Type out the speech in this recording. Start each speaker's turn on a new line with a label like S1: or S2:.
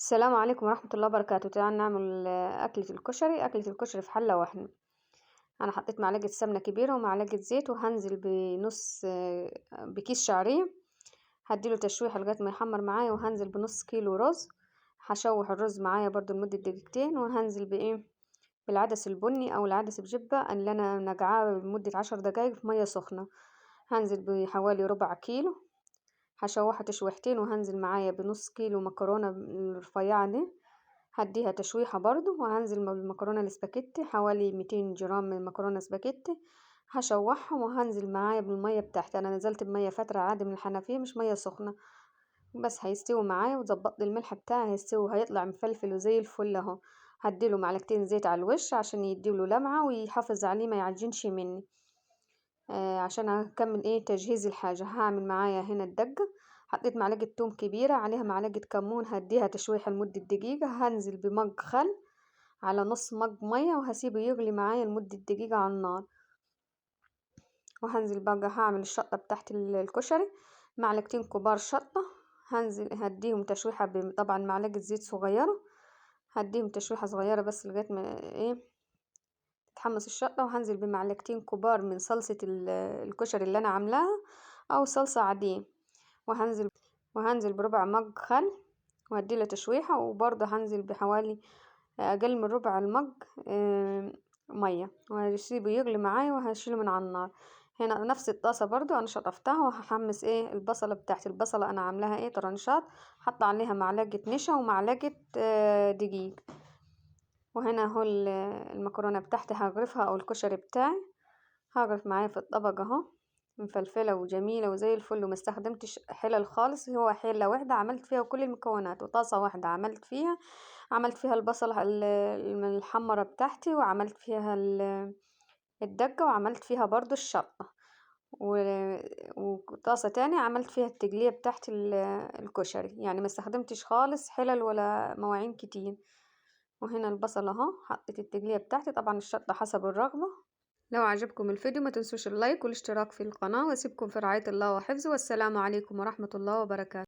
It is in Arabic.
S1: السلام عليكم ورحمة الله وبركاته. تعالى نعمل أكلة الكشري في حلة واحدة. أنا حطيت معلقة سمنة كبيرة ومعلقة زيت، وهنزل بنص بكيس شعرية، هديله تشويحة لغاية ما يحمر معايا، وهنزل بنص كيلو رز. هشوح الرز معايا برضو لمدة دقيقتين، وهنزل بالعدس البني أو العدس بجبة اللي أنا نقعاه لمدة 10 دقايق في مية سخنة. هنزل بحوالي ربع كيلو، هشوحها تشويحتين، وهنزل معايا بنص كيلو مكرونة الرفيعة دي، هديها تشويحة برضو. وهنزل بالمكرونة الاسباجيتي حوالي 200 جرام من مكرونة سباجيتي، هشوحهم. وهنزل معايا بالمية بتاعتي، انا نزلت بمية فترة عادي من الحنفية مش مية سخنة، بس هيستوي معايا. وظبطت الملح بتاعي، هيستوي هيطلع مفلفل وزي الفل اهو. هديله معلقتين زيت على الوش عشان يديله لمعة ويحافظ عليه ما يعجنش مني. عشان اكمل تجهيز الحاجة. هعمل معايا هنا الدقة، حطيت معلقة توم كبيرة عليها معلقة كمون، هديها تشويحة لمدة دقيقة. هنزل بمج خل على نص مج مية، وهسيبه يغلي معايا لمدة دقيقة على النار. وهنزل بقى هعمل الشطة بتاعت الكشري، معلقتين كبار شطة. هنزل هديهم تشويحة طبعا معلقة زيت صغيرة، هديهم تشويحة صغيرة بس لغاية ما تتحمص الشطة. وهنزل بمعلقتين كبار من صلصة الكشري اللي أنا عاملاها أو صلصة عادية. وهنزل وهنزل بربع مج خل، وهديله تشويحة. وبرضه هنزل بحوالي أقل من ربع المج مية، وهسيبه يغلي معايا، وهشيله من على النار. هنا نفس الطاسة برضو أنا شطفتها، وهحمس البصلة بتاعتي. البصلة أنا عاملاها طرنشات، حط عليها معلقة نشا ومعلقة دقيق. وهنا هو المكرونة بتاعتي هغرفها أو الكشري بتاعي، هغرف معايا في الطبق اهو، مفلفلة وجميلة وزي الفل. وما استخدمتش حلل خالص، هو حلة واحدة عملت فيها كل المكونات، وطاسة واحدة عملت فيها البصلة المحمرة بتاعتي، وعملت فيها الدقة، وعملت فيها برضو الشطة. وطاسة تانية عملت فيها التقلية بتاعت الكشري. يعني ما استخدمتش خالص حلل ولا مواعين كتير. وهنا البصل اهو، حطيت التقلية بتاعتي، طبعا الشطة حسب الرغبة. لو عجبكم الفيديو ما تنسوش اللايك والاشتراك في القناة، واسيبكم في رعاية الله وحفظه، والسلام عليكم ورحمة الله وبركاته.